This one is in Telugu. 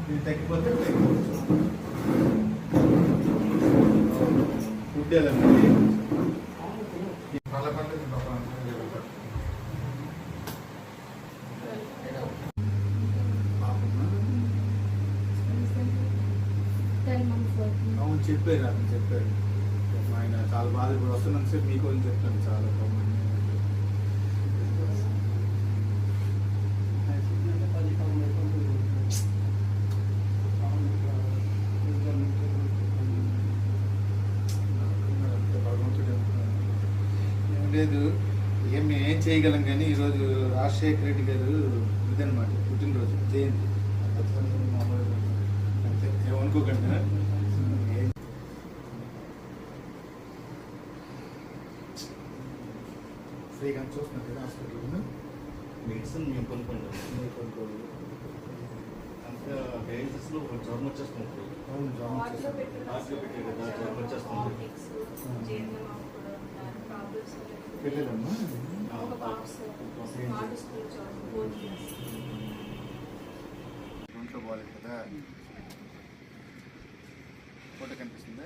ఇది తగ్గిపోతే ఫుడ్ ఏదండి పళ్ళ పంట అవును చెప్పారు అతను చెప్పారు ఆయన చాలా బాధ ఇప్పుడు వస్తున్నాను సార్ మీకు అని చెప్తాను చాలా లేదు ఏం చేయగలం కానీ ఈరోజు రాజశేఖర రెడ్డి గారు ఇదనమాట పుట్టినరోజు జయంతి అంతే ఏమనుకోకండి ఫ్రీగా చూస్తున్నారు కదా హాస్పిటల్లో మెడిసిన్ మేము కొనుక్కోండి అంతా డయాలసిస్లో జ్వరం వచ్చేస్తుంది. అవును జ్వరం పెట్టారు కదా జ్వరం వచ్చేస్తుంది. పెట్టలేదమ్మా ఒంట్లో బాగాలేదు కదా ఫోటో కనిపిస్తుందా